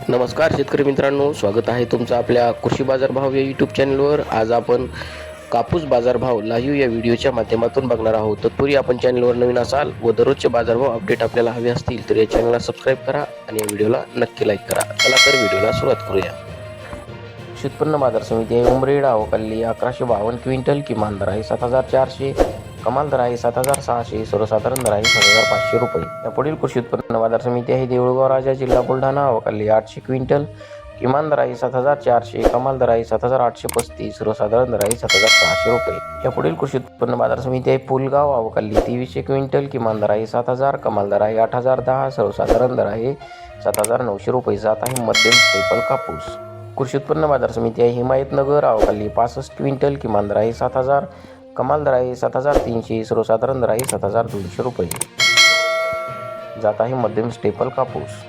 नमस्कार शेतकरी मित्रांनो, स्वागत आहे तुमचं आपल्या कृषी बाजारभाव या यूट्यूब चॅनलवर। आज आपण कापूस बाजारभाव लाईव्ह या व्हिडिओच्या माध्यमातून बघणार आहोत। तत्पूर्वी आपण चॅनलवर नवीन असाल व दररोजचे बाजारभाव अपडेट आपल्याला हवे असतील तर या चॅनलला सबस्क्राईब करा आणि या व्हिडिओला नक्की लाईक करा। चला तर व्हिडिओला सुरुवात करूया। कृषी उत्पन्न बाजार समिती आहे उमरेड आवकाली 1152 क्विंटल, किमान दर आहे 7400, कमाल दर आहे 7600, सर्वसाधारण दर आहे 7500 रुपये। या पुढील कृषी उत्पन्न बाजार समिती आहे देऊळगाव राजा, जिल्हा बुलढाणा, आवकाली 800 क्विंटल, किमान दर आहे 7400, कमाल दर आहे 7835, सर्वसाधारण दर आहे 7600 रुपये। या पुढील कृषी उत्पन्न बाजार समिती आहे पुलगाव, आवकाली 2300 क्विंटल, किमान दर आहे 7000, कमाल दर आहे 8010, सर्वसाधारण दर आहे 7900 रुपये। जात आहे मध्यम स्टेपल कापूस। कृषी उत्पन्न बाजार समिती आहे हिमायतनगर, आवकाली 65 क्विंटल, किमान दर आहे 7000, कमाल दर आहे 7300, सर्वसाधारण दर आहे 7200 रुपये। जात आहे मध्यम स्टेपल कापूस।